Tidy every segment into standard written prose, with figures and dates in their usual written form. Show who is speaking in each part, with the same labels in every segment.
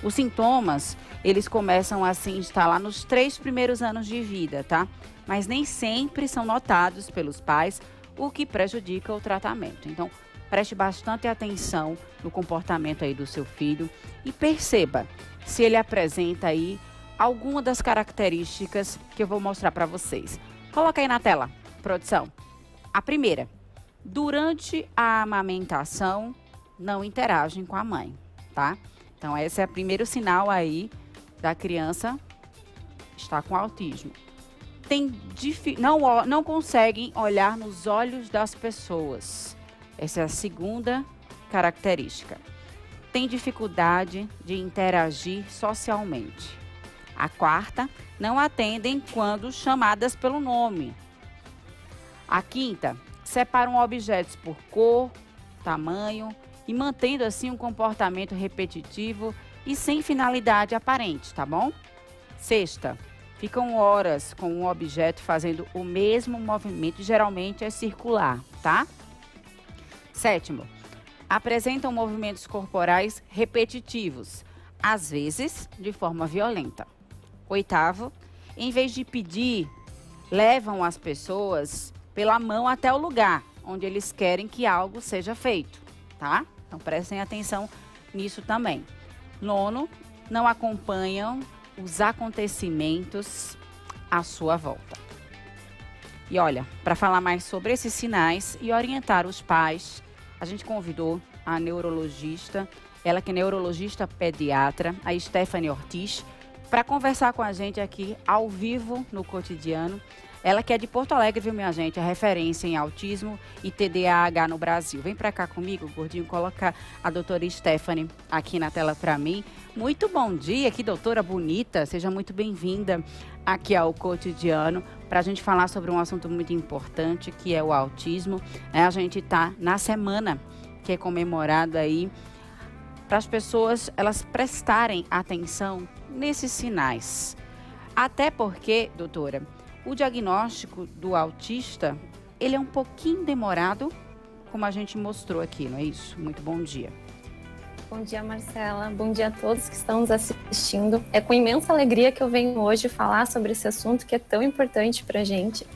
Speaker 1: Os sintomas, eles começam a se instalar nos 3 primeiros anos de vida, tá? Mas nem sempre são notados pelos pais, o que prejudica o tratamento. Então, preste bastante atenção no comportamento aí do seu filho e perceba se ele apresenta aí alguma das características que eu vou mostrar para vocês. Coloca aí na tela, produção. A primeira, durante a amamentação, não interagem com a mãe, tá? Então, esse é o primeiro sinal aí da criança estar com autismo. Não conseguem olhar nos olhos das pessoas. Essa é a segunda característica. Tem dificuldade de interagir socialmente. A quarta, não atendem quando chamadas pelo nome. A quinta, separam objetos por cor, tamanho e mantendo assim um comportamento repetitivo e sem finalidade aparente, tá bom? Sexta, ficam horas com um objeto fazendo o mesmo movimento, geralmente é circular, tá? Sétimo, apresentam movimentos corporais repetitivos, às vezes de forma violenta. Oitavo, em vez de pedir, levam as pessoas pela mão até o lugar onde eles querem que algo seja feito, tá? Então prestem atenção nisso também. Nono, não acompanham os acontecimentos à sua volta. E olha, para falar mais sobre esses sinais e orientar os pais, a gente convidou a neurologista, ela que é neurologista pediatra, a Stephanie Ortiz, para conversar com a gente aqui ao vivo no Cotidiano. Ela que é de Porto Alegre, viu, minha gente? É referência em autismo e TDAH no Brasil. Vem para cá comigo, gordinho, coloca a doutora Stephanie aqui na tela para mim. Muito bom dia, que doutora bonita. Seja muito bem-vinda aqui ao Cotidiano para a gente falar sobre um assunto muito importante, que é o autismo. A gente está na semana que é comemorada aí para as pessoas elas prestarem atenção nesses sinais. Até porque, doutora, o diagnóstico do autista, ele é um pouquinho demorado, como a gente mostrou aqui, não é isso? Muito bom dia.
Speaker 2: Bom dia, Marcela. Bom dia a todos que estão nos assistindo. É com imensa alegria que eu venho hoje falar sobre esse assunto que é tão importante para a gente.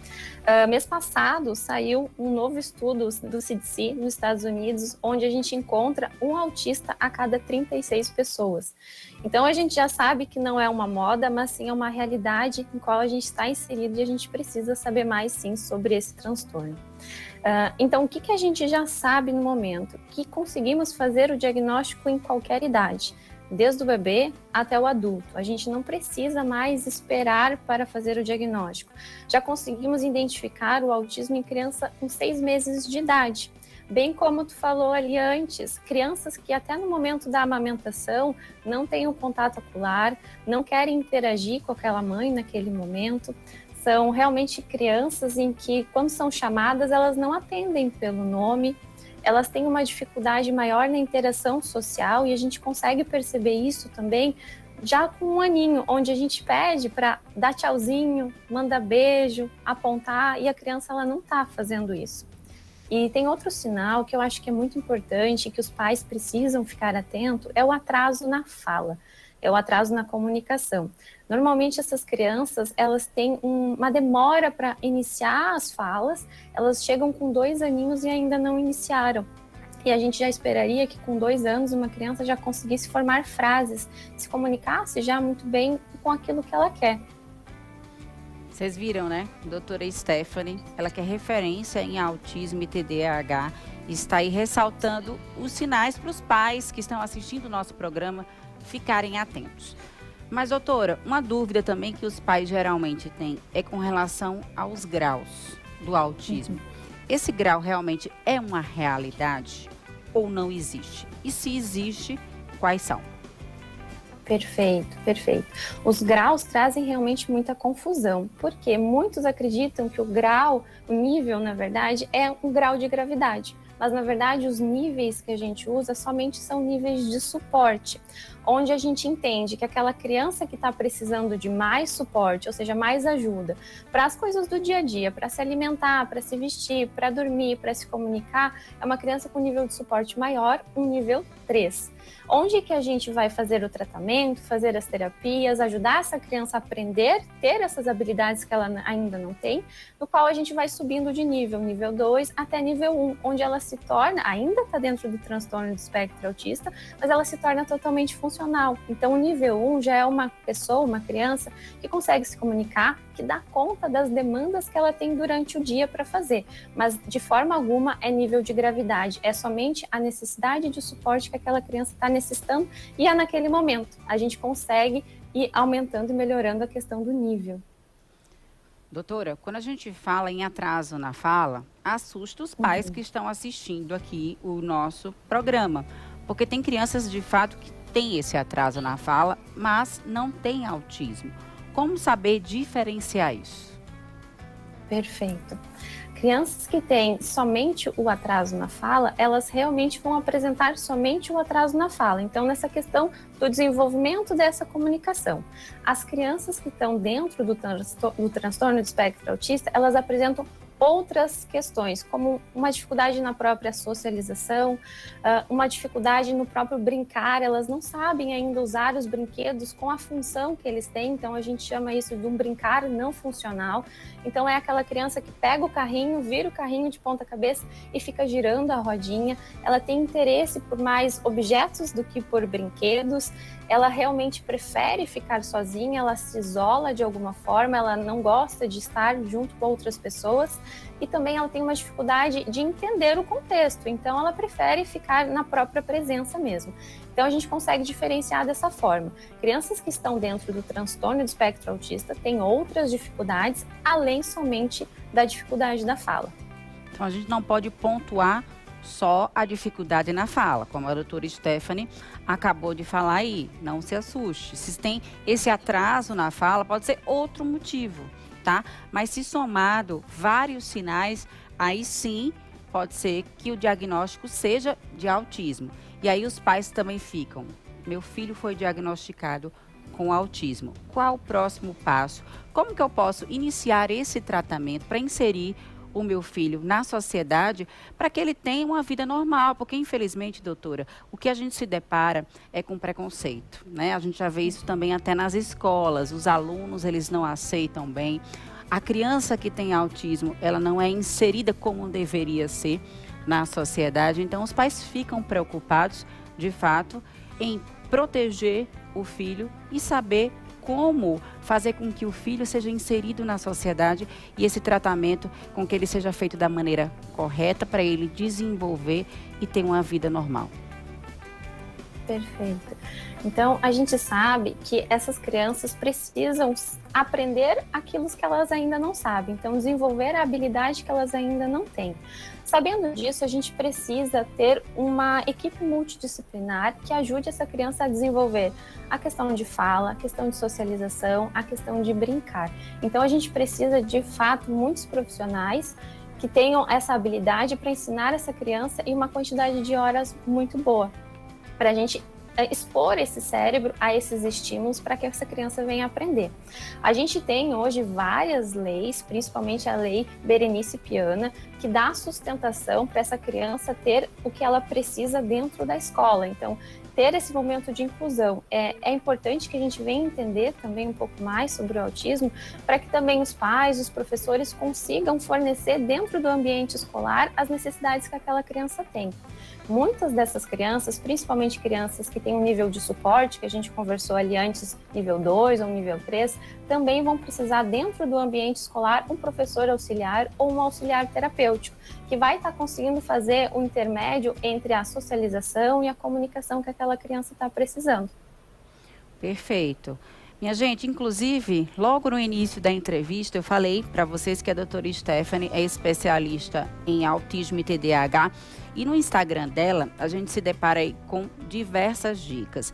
Speaker 2: Mês passado saiu um novo estudo do CDC nos Estados Unidos, onde a gente encontra um autista a cada 36 pessoas. Então a gente já sabe que não é uma moda, mas sim é uma realidade em qual a gente está inserido e a gente precisa saber mais sim sobre esse transtorno. Então o que a gente já sabe no momento? Que conseguimos fazer o diagnóstico em qualquer idade. Desde o bebê até o adulto. A gente não precisa mais esperar para fazer o diagnóstico. Já conseguimos identificar o autismo em criança com 6 meses de idade. Bem como tu falou ali antes, crianças que até no momento da amamentação não têm um contato ocular, não querem interagir com aquela mãe naquele momento. São realmente crianças em que, quando são chamadas, elas não atendem pelo nome. Elas têm uma dificuldade maior na interação social e a gente consegue perceber isso também já com 1 aninho, onde a gente pede para dar tchauzinho, mandar beijo, apontar e a criança ela não está fazendo isso. E tem outro sinal que eu acho que é muito importante, que os pais precisam ficar atentos, é o atraso na fala, é o atraso na comunicação. Normalmente essas crianças, elas têm uma demora para iniciar as falas, elas chegam com 2 aninhos e ainda não iniciaram. E a gente já esperaria que com 2 anos uma criança já conseguisse formar frases, se comunicasse já muito bem com aquilo que ela quer.
Speaker 1: Vocês viram, né? Doutora Stephanie, ela que é referência em autismo e TDAH, está aí ressaltando os sinais para os pais que estão assistindo o nosso programa ficarem atentos. Mas, doutora, uma dúvida também que os pais geralmente têm é com relação aos graus do autismo. Esse grau realmente é uma realidade ou não existe? E se existe, quais são?
Speaker 2: Perfeito, perfeito. Os graus trazem realmente muita confusão, porque muitos acreditam que o grau, o nível, na verdade, é um grau de gravidade. Mas, na verdade, os níveis que a gente usa somente são níveis de suporte. onde a gente entende que aquela criança que está precisando de mais suporte, ou seja, mais ajuda, para as coisas do dia a dia, para se alimentar, para se vestir, para dormir, para se comunicar, é uma criança com nível de suporte maior, um nível 3. Onde que a gente vai fazer o tratamento, fazer as terapias, ajudar essa criança a aprender, ter essas habilidades que ela ainda não tem, no qual a gente vai subindo de nível 2 até nível 1, onde ela se torna, ainda está dentro do transtorno do espectro autista, mas ela se torna totalmente funcional. Então o nível 1 já é uma pessoa, uma criança, que consegue se comunicar, que dá conta das demandas que ela tem durante o dia para fazer, mas de forma alguma é nível de gravidade, é somente a necessidade de suporte que aquela criança está necessitando e é naquele momento. A gente consegue ir aumentando e melhorando a questão do nível.
Speaker 1: Doutora, quando a gente fala em atraso na fala, assusta os pais que estão assistindo aqui o nosso programa, porque tem crianças de fato que têm esse atraso na fala, mas não têm autismo. Como saber diferenciar isso?
Speaker 2: Perfeito. Crianças que têm somente o atraso na fala, elas realmente vão apresentar somente o atraso na fala. Então, nessa questão do desenvolvimento dessa comunicação. As crianças que estão dentro do transtorno do espectro autista, elas apresentam outras questões, como uma dificuldade na própria socialização, uma dificuldade no próprio brincar, elas não sabem ainda usar os brinquedos com a função que eles têm, então a gente chama isso de um brincar não funcional. Então é aquela criança que pega o carrinho, vira o carrinho de ponta cabeça e fica girando a rodinha, ela tem interesse por mais objetos do que por brinquedos, ela realmente prefere ficar sozinha, ela se isola de alguma forma, ela não gosta de estar junto com outras pessoas e também ela tem uma dificuldade de entender o contexto, então ela prefere ficar na própria presença mesmo. Então a gente consegue diferenciar dessa forma. Crianças que estão dentro do transtorno do espectro autista têm outras dificuldades, além somente da dificuldade da fala.
Speaker 1: Então a gente não pode pontuar só a dificuldade na fala, como a doutora Stephanie acabou de falar aí, não se assuste. Se tem esse atraso na fala, pode ser outro motivo, tá? Mas se somado vários sinais, aí sim pode ser que o diagnóstico seja de autismo. E aí os pais também ficam, meu filho foi diagnosticado com autismo. Qual o próximo passo? Como que eu posso iniciar esse tratamento para inserir o meu filho na sociedade para que ele tenha uma vida normal, porque infelizmente, doutora, o que a gente se depara é com preconceito, né? A gente já vê isso também até nas escolas, os alunos, eles não aceitam bem. A criança que tem autismo, ela não é inserida como deveria ser na sociedade, então os pais ficam preocupados, de fato, em proteger o filho e saber como fazer com que o filho seja inserido na sociedade e esse tratamento com que ele seja feito da maneira correta para ele desenvolver e ter uma vida normal.
Speaker 2: Perfeito. Então, a gente sabe que essas crianças precisam aprender aquilo que elas ainda não sabem, então desenvolver a habilidade que elas ainda não têm. Sabendo disso, a gente precisa ter uma equipe multidisciplinar que ajude essa criança a desenvolver a questão de fala, a questão de socialização, a questão de brincar. Então, a gente precisa, de fato, muitos profissionais que tenham essa habilidade para ensinar essa criança em uma quantidade de horas muito boa, para a gente expor esse cérebro a esses estímulos para que essa criança venha aprender. A gente tem hoje várias leis, principalmente a lei Berenice Piana, que dá sustentação para essa criança ter o que ela precisa dentro da escola. Então, ter esse momento de inclusão. É importante que a gente venha entender também um pouco mais sobre o autismo, para que também os pais, os professores consigam fornecer dentro do ambiente escolar as necessidades que aquela criança tem. Muitas dessas crianças, principalmente crianças que têm um nível de suporte, que a gente conversou ali antes, nível 2 ou nível 3, também vão precisar dentro do ambiente escolar um professor auxiliar ou um auxiliar terapêutico, que vai estar conseguindo fazer o intermédio entre a socialização e a comunicação que aquela criança está precisando.
Speaker 1: Perfeito. Minha gente, inclusive, logo no início da entrevista, eu falei para vocês que a doutora Stephanie é especialista em autismo e TDAH. E no Instagram dela, a gente se depara aí com diversas dicas.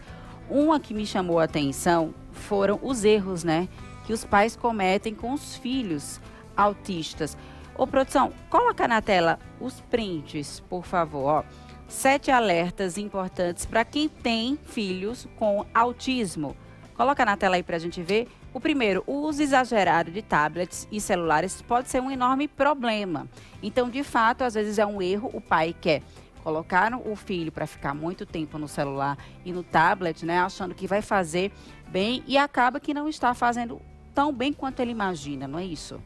Speaker 1: Uma que me chamou a atenção foram os erros, né, que os pais cometem com os filhos autistas. Ô, produção, coloca na tela os prints, por favor. Ó. 7 alertas importantes para quem tem filhos com autismo. Coloca na tela aí para a gente ver. O primeiro, o uso exagerado de tablets e celulares pode ser um enorme problema. Então, de fato, às vezes é um erro. O pai quer colocar o filho para ficar muito tempo no celular e no tablet, né, achando que vai fazer bem e acaba que não está fazendo tão bem quanto ele imagina, não é isso?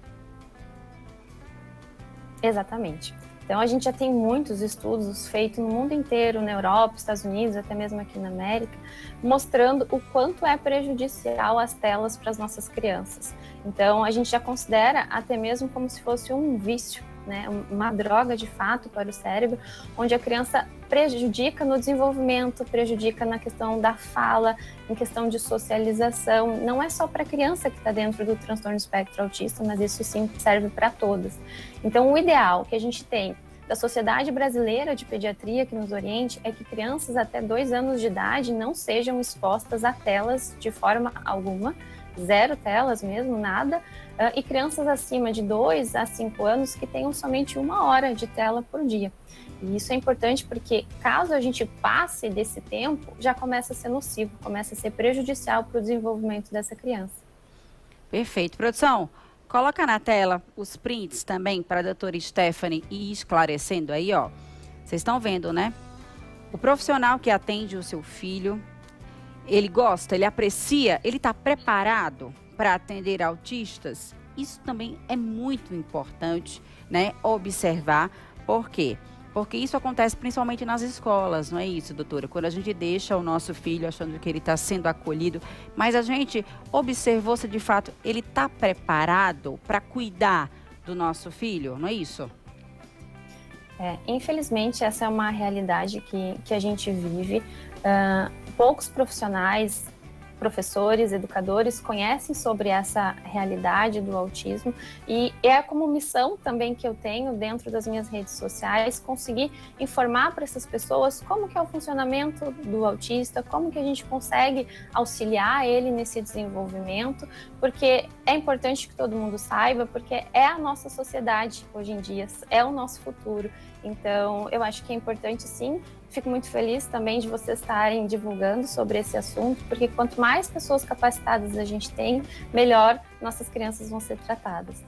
Speaker 2: Exatamente. Então, a gente já tem muitos estudos feitos no mundo inteiro, na Europa, Estados Unidos, até mesmo aqui na América, mostrando o quanto é prejudicial as telas para as nossas crianças. Então, a gente já considera até mesmo como se fosse um vício, né? Uma droga de fato para o cérebro, onde a criança prejudica no desenvolvimento, prejudica na questão da fala, em questão de socialização. Não é só para a criança que está dentro do transtorno espectro autista, mas isso sim serve para todas. Então, o ideal que a gente tem da Sociedade Brasileira de Pediatria que nos oriente é que crianças até 2 anos de idade não sejam expostas a telas de forma alguma, 0 telas mesmo, nada, e crianças acima de 2 a 5 anos que tenham somente 1 hora de tela por dia. E isso é importante porque caso a gente passe desse tempo, já começa a ser nocivo, começa a ser prejudicial para o desenvolvimento dessa criança.
Speaker 1: Perfeito. Produção, coloca na tela os prints também para a doutora Stephanie ir esclarecendo aí, ó. Vocês estão vendo, né? O profissional que atende o seu filho, ele gosta, ele aprecia, ele está preparado para atender autistas? Isso também é muito importante, né? Observar. Por quê? Porque isso acontece principalmente nas escolas, não é isso, doutora? Quando a gente deixa o nosso filho achando que ele está sendo acolhido, mas a gente observou se de fato ele está preparado para cuidar do nosso filho, não é isso?
Speaker 2: Infelizmente, essa é uma realidade que a gente vive. Poucos profissionais, professores, educadores conhecem sobre essa realidade do autismo e é como missão também que eu tenho dentro das minhas redes sociais conseguir informar para essas pessoas como que é o funcionamento do autista, como que a gente consegue auxiliar ele nesse desenvolvimento, porque é importante que todo mundo saiba, porque é a nossa sociedade hoje em dia, é o nosso futuro. Então, eu acho que é importante sim. Fico muito feliz também de vocês estarem divulgando sobre esse assunto, porque quanto mais pessoas capacitadas a gente tem, melhor nossas crianças vão ser tratadas.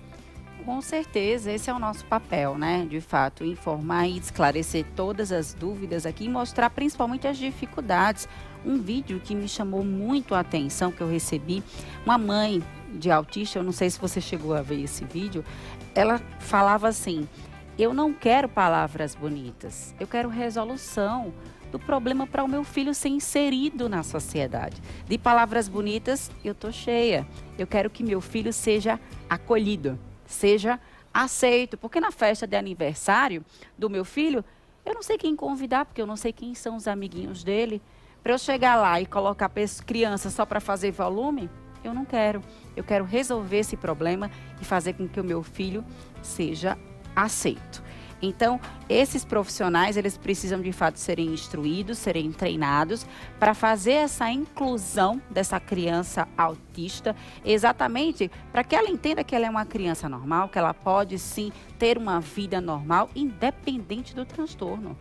Speaker 1: Com certeza, esse é o nosso papel, né? De fato, informar e esclarecer todas as dúvidas aqui e mostrar principalmente as dificuldades. Um vídeo que me chamou muito a atenção, que eu recebi, uma mãe de autista, eu não sei se você chegou a ver esse vídeo, ela falava assim: eu não quero palavras bonitas, eu quero resolução do problema para o meu filho ser inserido na sociedade. De palavras bonitas, eu tô cheia. Eu quero que meu filho seja acolhido, seja aceito. Porque na festa de aniversário do meu filho, eu não sei quem convidar, porque eu não sei quem são os amiguinhos dele. Para eu chegar lá e colocar criança só para fazer volume, eu não quero. Eu quero resolver esse problema e fazer com que o meu filho seja aceito. Então, esses profissionais, eles precisam de fato serem instruídos, serem treinados para fazer essa inclusão dessa criança autista, exatamente para que ela entenda que ela é uma criança normal, que ela pode sim ter uma vida normal, independente do transtorno.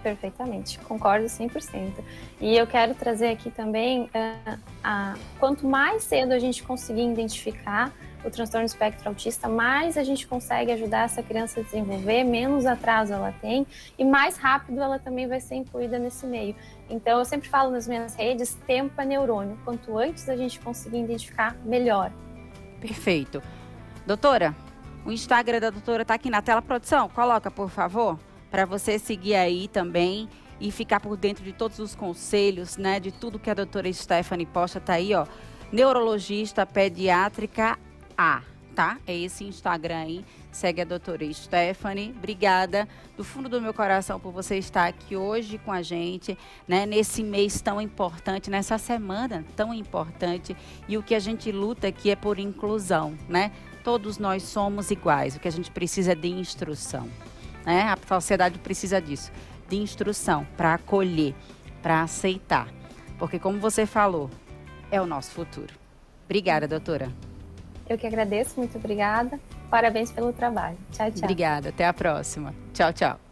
Speaker 2: Perfeitamente, concordo 100%. E eu quero trazer aqui também, quanto mais cedo a gente conseguir identificar o transtorno espectro autista, mais a gente consegue ajudar essa criança a desenvolver, menos atraso ela tem e mais rápido ela também vai ser incluída nesse meio. Então, eu sempre falo nas minhas redes, tempo é neurônio. Quanto antes a gente conseguir identificar, melhor.
Speaker 1: Perfeito. Doutora, o Instagram da doutora está aqui na tela. Produção, coloca, por favor, para você seguir aí também e ficar por dentro de todos os conselhos, né, de tudo que a doutora Stephanie posta. Tá aí, ó, neurologista pediátrica A, tá? É esse Instagram aí, segue a doutora Stephanie. Obrigada do fundo do meu coração por você estar aqui hoje com a gente, né? Nesse mês tão importante, nessa semana tão importante. E o que a gente luta aqui é por inclusão, né? Todos nós somos iguais, o que a gente precisa é de instrução, né? A sociedade precisa disso, de instrução para acolher, para aceitar. Porque como você falou, é o nosso futuro. Obrigada, doutora.
Speaker 2: Eu que agradeço, muito obrigada. Parabéns pelo trabalho. Tchau, tchau.
Speaker 1: Obrigada, até a próxima. Tchau, tchau.